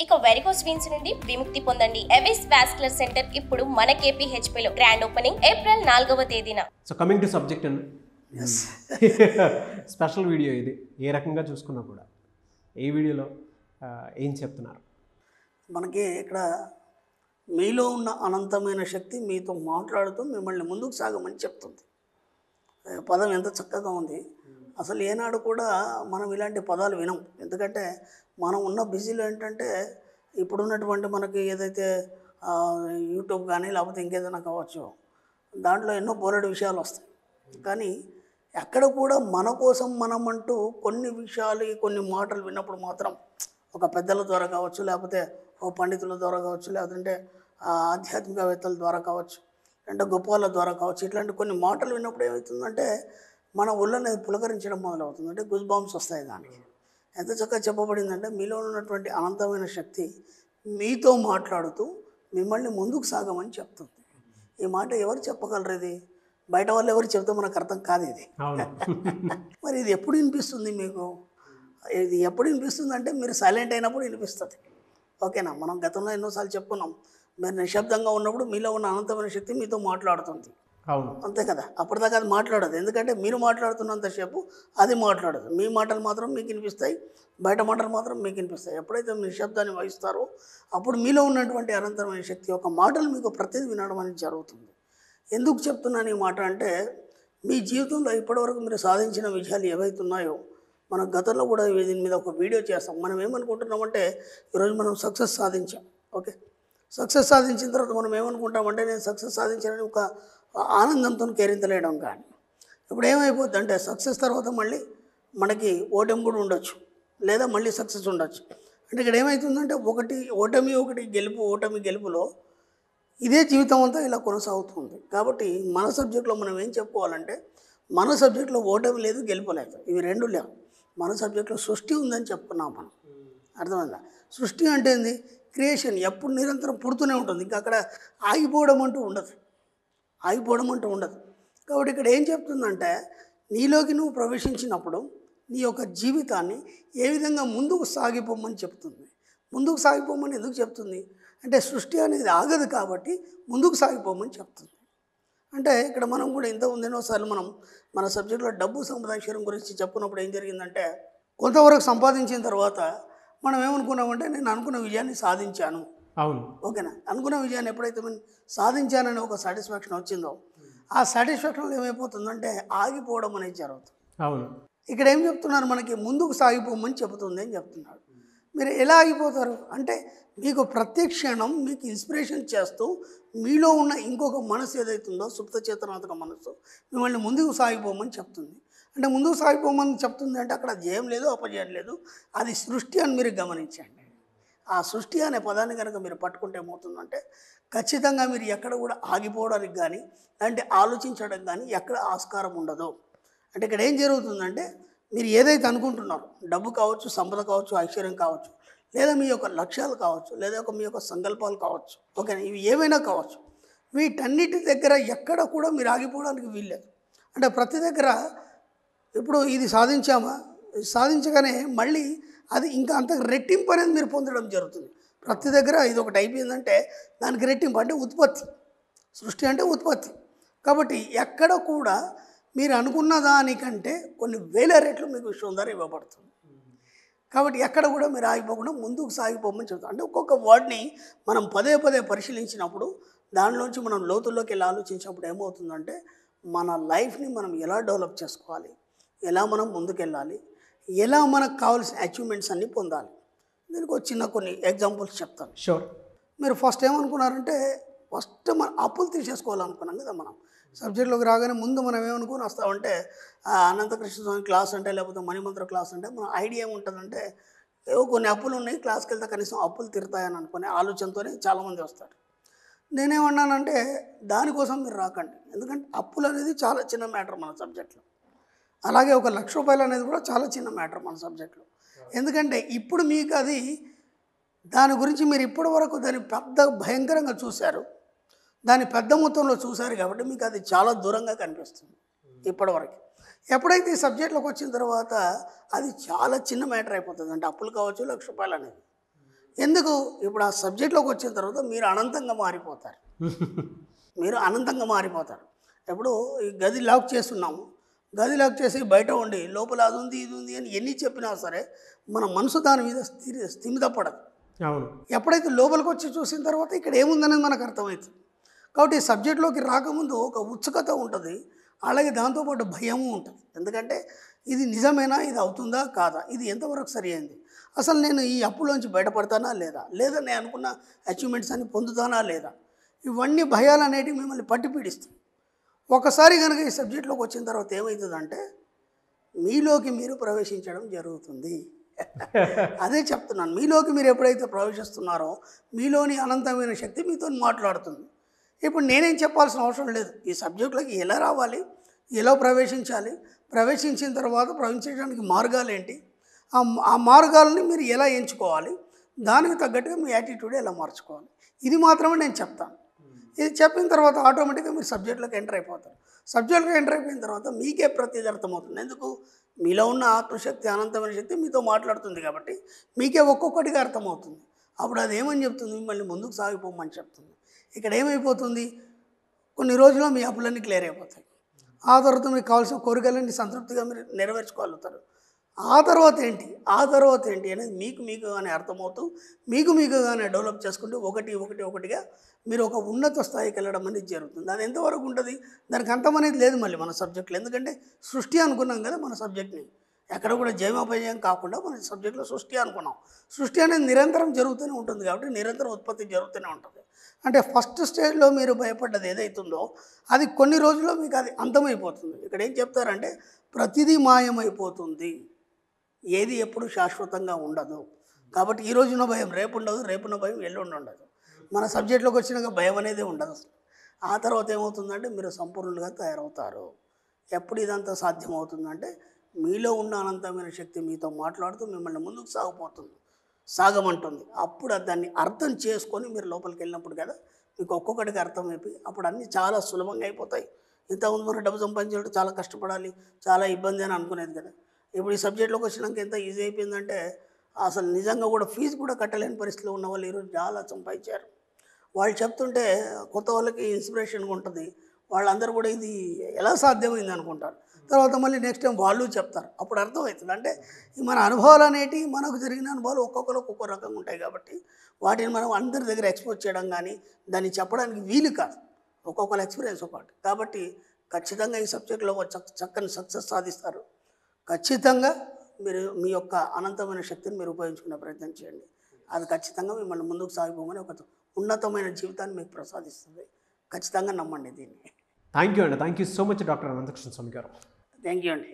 ఇక varicose veins నుండి విముక్తి పొందండి. ఎవిస్ వాస్కులర్ సెంటర్ ఇప్పుడు మన KPHP లో గ్రాండ్ ఓపెనింగ్ ఏప్రిల్ 4వ తేదీన. సో కమింగ్ టు సబ్జెక్ట్ అండి, స్పెషల్ వీడియో ఇది. ఏ రకంగా చూసుకున్నా కూడా ఈ వీడియోలో ఏం చెప్తున్నారు? మనకి ఇక్కడ మీలో ఉన్న అనంతమైన శక్తి మీతో మాట్లాడుతూ మిమ్మల్ని ముందుకు సాగమని చెప్తుంది. పదం ఎంత చక్కగా ఉంది. అసలు ఏనాడు కూడా మనం ఇలాంటి పదాలు వినం. ఎందుకంటే మనం ఉన్న బిజీలో ఏంటంటే ఇప్పుడున్నటువంటి మనకి ఏదైతే యూట్యూబ్ కానీ లేకపోతే ఇంకేదైనా కావచ్చు, దాంట్లో ఎన్నో బోలెడు విషయాలు వస్తాయి. కానీ ఎక్కడ కూడా మన కోసం మనం అంటూ కొన్ని విషయాలు కొన్ని మాటలు విన్నప్పుడు మాత్రం ఒక పెద్దల ద్వారా కావచ్చు, లేకపోతే ఓ పండితుల ద్వారా కావచ్చు, లేదంటే ఆధ్యాత్మికవేత్తల ద్వారా కావచ్చు, అంటే గొప్ప వాళ్ళ ద్వారా కావచ్చు, ఇట్లాంటి కొన్ని మాటలు విన్నప్పుడు ఏమవుతుందంటే మన ఒళ్ళని పులకరించడం మొదలవుతుంది. అంటే గుజ్ బాంబ్స్ వస్తాయి. దానికి ఎంత చక్కగా చెప్పబడిందంటే మీలో ఉన్నటువంటి అనంతమైన శక్తి మీతో మాట్లాడుతూ మిమ్మల్ని ముందుకు సాగమని చెప్తుంది. ఈ మాట ఎవరు చెప్పగలరు? ఇది బయట వాళ్ళు ఎవరు చెప్తే మనకు అర్థం కాదు ఇది. మరి ఇది ఎప్పుడు వినిపిస్తుంది మీకు? ఇది ఎప్పుడు వినిపిస్తుంది అంటే మీరు సైలెంట్ అయినప్పుడు వినిపిస్తుంది. ఓకేనా? మనం గతంలో ఎన్నోసార్లు చెప్పుకున్నాం, మీరు నిశ్శబ్దంగా ఉన్నప్పుడు మీలో ఉన్న అనంతమైన శక్తి మీతో మాట్లాడుతుంది. అవును, అంతే కదా. అప్పటిదాకా అది మాట్లాడదు. ఎందుకంటే మీరు మాట్లాడుతున్నంతసేపు అది మాట్లాడదు. మీ మాటలు మాత్రం మీకు వినిపిస్తాయి, బయట మాటలు మాత్రం మీకు వినిపిస్తాయి. ఎప్పుడైతే మీరు నిశ్శబ్దాన్ని వహిస్తారో అప్పుడు మీలో ఉన్నటువంటి అనంతమైన శక్తి యొక్క మాటలు మీకు ప్రతిదీ వినడం అనేది జరుగుతుంది. ఎందుకు చెప్తున్నాను ఈ మాట అంటే, మీ జీవితంలో ఇప్పటివరకు మీరు సాధించిన విజయాలు ఏవైతున్నాయో, మనం గతంలో కూడా దీని మీద ఒక వీడియో చేస్తాం. మనం ఏమనుకుంటున్నామంటే ఈరోజు మనం సక్సెస్ సాధించాం. ఓకే, సక్సెస్ సాధించిన తర్వాత మనం ఏమనుకుంటామంటే నేను సక్సెస్ సాధించాలని ఒక ఆనందంతో కేరింతలేయడం. కానీ ఇప్పుడు ఏమైపోద్ది అంటే సక్సెస్ తర్వాత మళ్ళీ మనకి ఓటమి కూడా ఉండొచ్చు, లేదా మళ్ళీ సక్సెస్ ఉండొచ్చు. అంటే ఇక్కడ ఏమవుతుందంటే ఒకటి ఓటమి గెలుపులో ఇదే జీవితం అంతా ఇలా కొనసాగుతుంది. కాబట్టి మన సబ్జెక్ట్లో మనం ఏం చెప్పుకోవాలంటే, మన సబ్జెక్ట్లో ఓటమి లేదు, గెలుపు లేదు, ఇవి రెండు లేవు. మన సబ్జెక్ట్లో సృష్టి ఉందని చెప్పుకున్నాం మనం. అర్థమైందా? సృష్టి అంటే ఏంది? క్రియేషన్ ఎప్పుడు నిరంతరం పుడుతూనే ఉంటుంది. ఇంకా అక్కడ ఆగిపోవడం అంటూ ఉండదు. కాబట్టి ఇక్కడ ఏం చెప్తుందంటే, నీలోకి నువ్వు ప్రవేశించినప్పుడు నీ యొక్క జీవితాన్ని ఏ విధంగా ముందుకు సాగిపోమని చెప్తుంది. ముందుకు సాగిపోమని ఎందుకు చెప్తుంది అంటే, సృష్టి అనేది ఆగదు కాబట్టి ముందుకు సాగిపోమని చెప్తుంది. అంటే ఇక్కడ మనం కూడా ఇంతకుముందు ఎన్నోసార్లు మనం మన సబ్జెక్టులో డబ్బు సంపాదించడం గురించి చెప్పుకున్నప్పుడు ఏం జరిగిందంటే, కొంతవరకు సంపాదించిన తర్వాత మనం ఏమనుకున్నామంటే నేను అనుకున్న విజయాన్ని సాధించాను. అవును, ఓకేనా? అనుకున్న విజయాన్ని ఎప్పుడైతే మనం సాధించానని ఒక సాటిస్ఫాక్షన్ వచ్చిందో, ఆ సాటిస్ఫాక్షన్లో ఏమైపోతుందంటే ఆగిపోవడం అనేది జరుగుతుంది. అవును, ఇక్కడ ఏం చెప్తున్నారు? మనకి ముందుకు సాగిపోమని చెబుతుంది అని చెప్తున్నాడు. మీరు ఎలా ఆగిపోతారు అంటే, మీకు ప్రతి క్షణం మీకు ఇన్స్పిరేషన్ చేస్తూ మీలో ఉన్న ఇంకొక మనసు ఏదైతుందో సుప్త చేతనాత్మక మనసు మిమ్మల్ని ముందుకు సాగిపోమని చెప్తుంది. అంటే ముందుకు సాగిపోమని చెప్తుంది అంటే అక్కడ జయం లేదు, అపజయం లేదు, అది సృష్టి అని మీరు గమనించండి. ఆ సృష్టి అనే పదాన్ని కనుక మీరు పట్టుకుంటే ఏమవుతుందంటే, ఖచ్చితంగా మీరు ఎక్కడ కూడా ఆగిపోవడానికి కానీ అంటే ఆలోచించడానికి కానీ ఎక్కడ ఆస్కారం ఉండదు. అంటే ఇక్కడ ఏం జరుగుతుందంటే, మీరు ఏదైతే అనుకుంటున్నారో, డబ్బు కావచ్చు, సంపద కావచ్చు, ఐశ్వర్యం కావచ్చు, లేదా మీ యొక్క లక్ష్యాలు కావచ్చు, లేదా మీ యొక్క సంకల్పాలు కావచ్చు, ఓకేనా, ఇవి ఏమైనా కావచ్చు, వీటన్నిటి దగ్గర ఎక్కడ కూడా మీరు ఆగిపోవడానికి వీల్లేదు. అంటే ప్రతి దగ్గర ఇప్పుడు ఇది సాధించగానే మళ్ళీ అది ఇంకా అంత రెట్టింపు అనేది మీరు పొందడం జరుగుతుంది. ప్రతి దగ్గర ఇది ఒకటి అయిపోయిందంటే దానికి రెట్టింపు అంటే ఉత్పత్తి. సృష్టి అంటే ఉత్పత్తి. కాబట్టి ఎక్కడ కూడా మీరు అనుకున్న దానికంటే కొన్ని వేల రెట్లు మీకు విశ్వం ద్వారా ఇవ్వబడుతుంది. కాబట్టి ఎక్కడ కూడా మీరు ఆగిపోకుండా ముందుకు సాగిపోమని చెప్తాం. అంటే ఒక్కొక్క వర్డ్ని మనం పదే పరిశీలించినప్పుడు, దానిలోంచి మనం లోతుల్లోకి వెళ్ళి ఆలోచించినప్పుడు ఏమవుతుందంటే, మన లైఫ్ని మనం ఎలా డెవలప్ చేసుకోవాలి, ఎలా మనం ముందుకెళ్ళాలి, ఎలా మనకు కావాల్సిన అచీవ్మెంట్స్ అన్నీ పొందాలి. దీనికి ఒక చిన్న కొన్ని ఎగ్జాంపుల్స్ చెప్తాను. షూర్. మీరు ఫస్ట్ ఏమనుకున్నారంటే, ఫస్ట్ మన అప్పులు తీసేసుకోవాలనుకున్నాం కదా. మనం సబ్జెక్ట్లోకి రాగానే ముందు మనం ఏమనుకుని వస్తామంటే, అనంతకృష్ణ స్వామి క్లాస్ అంటే, లేకపోతే మణిమంత్ర క్లాస్ అంటే మన ఐడియా ఏముంటుందంటే, ఏవో కొన్ని అప్పులు ఉన్నాయి, క్లాస్కి వెళ్తే కనీసం అప్పులు తీరుతాయని అనుకునే ఆలోచనతోనే చాలామంది వస్తారు. నేనేమన్నానంటే, దానికోసం మీరు రాకండి. ఎందుకంటే అప్పులు అనేది చాలా చిన్న మ్యాటర్ మన సబ్జెక్ట్లో. అలాగే ఒక ₹1,00,000 అనేది కూడా చాలా చిన్న మ్యాటర్ మన సబ్జెక్ట్లో. ఎందుకంటే ఇప్పుడు మీకు అది దాని గురించి మీరు ఇప్పటి వరకు దాన్ని పెద్ద భయంకరంగా చూశారు, దాన్ని పెద్ద మొత్తంలో చూశారు కాబట్టి మీకు అది చాలా దూరంగా కనిపిస్తుంది ఇప్పటివరకు. ఎప్పుడైతే ఈ సబ్జెక్ట్లోకి వచ్చిన తర్వాత అది చాలా చిన్న మ్యాటర్ అయిపోతుంది. అంటే అప్పులు కావచ్చు, ₹1,00,000 అనేది ఎందుకు ఇప్పుడు ఆ సబ్జెక్ట్లోకి వచ్చిన తర్వాత మీరు అనంతంగా మారిపోతారు. మీరు అనంతంగా మారిపోతారు. ఇప్పుడు ఈ గది లాక్ చేస్తున్నాము, గది లాక్ చేసి బయట ఉండి లోపల అది ఉంది ఇది ఉంది అని ఎన్ని చెప్పినా సరే మన మనసు దాని మీద స్థిమితపడదు. అవును. ఎప్పుడైతే లోపలికి వచ్చి చూసిన తర్వాత ఇక్కడ ఏముందనేది మనకు అర్థమవుతుంది. కాబట్టి ఈ సబ్జెక్ట్లోకి రాకముందు ఒక ఉత్సుకత ఉంటుంది, అలాగే దాంతోపాటు భయము ఉంటుంది. ఎందుకంటే ఇది నిజమేనా, ఇది అవుతుందా కాదా, ఇది ఎంతవరకు సరి అయింది, అసలు నేను ఈ అప్పులోంచి బయటపడతానా లేదా, లేదా నేను అనుకున్న అచీవ్మెంట్స్ అన్ని పొందుతానా లేదా, ఇవన్నీ భయాలు అనేటివి మిమ్మల్ని పట్టి పీడిస్తాయి. ఒకసారి కనుక ఈ సబ్జెక్ట్లోకి వచ్చిన తర్వాత ఏమవుతుందంటే మీలోకి మీరు ప్రవేశించడం జరుగుతుంది. అదే చెప్తున్నాను, మీలోకి మీరు ఎప్పుడైతే ప్రవేశిస్తున్నారో మీలోని అనంతమైన శక్తి మీతో మాట్లాడుతుంది. ఇప్పుడు నేనేం చెప్పాల్సిన అవసరం లేదు. ఈ సబ్జెక్టులోకి ఎలా రావాలి, ఎలా ప్రవేశించాలి, ప్రవేశించిన తర్వాత ప్రవేశించడానికి మార్గాలు ఏంటి, ఆ మార్గాలని మీరు ఎలా ఎంచుకోవాలి, దానికి తగ్గట్టుగా మీ యాటిట్యూడ్ ఎలా మార్చుకోవాలి, ఇది మాత్రమే నేను చెప్తాను. ఇది చెప్పిన తర్వాత ఆటోమేటిక్గా మీరు సబ్జెక్టులోకి ఎంటర్ అయిపోతారు. సబ్జెక్టులోకి ఎంటర్ అయిపోయిన తర్వాత మీకే ప్రతిదీ అర్థమవుతుంది. ఎందుకు, మీలో ఉన్న ఆత్మశక్తి అనంతమైన శక్తి మీతో మాట్లాడుతుంది కాబట్టి మీకే ఒక్కొక్కటిగా అర్థమవుతుంది. అప్పుడు అది ఏమని చెప్తుంది, మిమ్మల్ని ముందుకు సాగిపోమని చెప్తుంది. ఇక్కడ ఏమైపోతుంది, కొన్ని రోజుల్లో మీ అప్పులన్నీ క్లియర్ అయిపోతాయి. ఆ తర్వాత మీకు కావాల్సిన కోరికలన్నీ సంతృప్తిగా మీరు నెరవేర్చుకోగలుగుతారు. ఆ తర్వాత ఏంటి అనేది మీకుగానే అర్థమవుతూ మీకుగానే డెవలప్ చేసుకుంటూ ఒకటిగా మీరు ఒక ఉన్నత స్థాయికి వెళ్ళడం అనేది జరుగుతుంది. అది ఎంతవరకు ఉంటుంది, దానికి అంతం అనేది లేదు మళ్ళీ మన సబ్జెక్టులో. ఎందుకంటే సృష్టి అనుకున్నాం కదా మన సబ్జెక్ట్ని, ఎక్కడ కూడా జయమపజయం కాకుండా మన సబ్జెక్టులో సృష్టి అనుకున్నాం. సృష్టి అనేది నిరంతరం జరుగుతూనే ఉంటుంది కాబట్టి నిరంతరం ఉత్పత్తి జరుగుతూనే ఉంటుంది. అంటే ఫస్ట్ స్టేజ్లో మీరు భయపడ్డది ఏదైతుందో అది కొన్ని రోజుల్లో మీకు అది అంతమైపోతుంది. ఇక్కడ ఏం చెప్తారంటే ప్రతిదీ మాయమైపోతుంది, ఏది ఎప్పుడు శాశ్వతంగా ఉండదు. కాబట్టి ఈ రోజున్న భయం రేపు ఉండదు, రేపున్న భయం ఎల్లుండి ఉండదు. మన సబ్జెక్టులోకి వచ్చినాక భయం అనేది ఉండదు అసలు. ఆ తర్వాత ఏమవుతుందంటే మీరు సంపూర్ణంగా తయారవుతారు. ఎప్పుడు ఇదంతా సాధ్యమవుతుందంటే మీలో ఉన్న అనంతమైన శక్తి మీతో మాట్లాడుతూ మిమ్మల్ని ముందుకు సాగమంటుంది. అప్పుడు దాన్ని అర్థం చేసుకొని మీరు లోపలికి వెళ్ళినప్పుడు కదా మీకు ఒక్కొక్కటికి అర్థమైపోయి అప్పుడు అన్నీ చాలా సులభంగా అయిపోతాయి. ఇంతకుముందు మనం డబ్బు సంపాదించాలంటే చాలా కష్టపడాలి, చాలా ఇబ్బంది అని అనుకునేది కదా. ఇప్పుడు ఈ సబ్జెక్ట్లోకి వచ్చినాక ఎంత ఈజీ అయిపోయిందంటే అసలు నిజంగా కూడా ఫీజు కూడా కట్టలేని పరిస్థితిలో ఉన్న వాళ్ళు ఈరోజు చాలా సంపాదించారు. వాళ్ళు చెప్తుంటే కొత్త వాళ్ళకి ఇన్స్పిరేషన్గా ఉంటుంది. వాళ్ళందరూ కూడా ఇది ఎలా సాధ్యమైంది అనుకుంటారు. తర్వాత మళ్ళీ నెక్స్ట్ టైం వాళ్ళు చెప్తారు, అప్పుడు అర్థమవుతుంది. అంటే మన అనుభవాలు అనేటివి మనకు జరిగిన అనుభవాలు ఒక్కొక్కరు ఒక్కొక్క రకంగా ఉంటాయి కాబట్టి వాటిని మనం అందరి దగ్గర ఎక్స్పోజ్ చేయడం కానీ దాన్ని చెప్పడానికి వీలు కాదు, ఒక్కొక్కరు ఎక్స్పీరియన్స్ ఒకటి. కాబట్టి ఖచ్చితంగా ఈ సబ్జెక్ట్లో చక్కని సక్సెస్ సాధిస్తారు. ఖచ్చితంగా మీరు మీ యొక్క అనంతమైన శక్తిని మీరు ఉపయోగించుకునే ప్రయత్నం చేయండి. అది ఖచ్చితంగా మిమ్మల్ని ముందుకు సాగిపోమని ఒక ఉన్నతమైన జీవితాన్ని మీకు ప్రసాదిస్తుంది. ఖచ్చితంగా నమ్మండి దీన్ని. థ్యాంక్ యూ అండి. Thank you so much doctor Ananthakrishna Swamy గారు. థ్యాంక్ యూ అండి.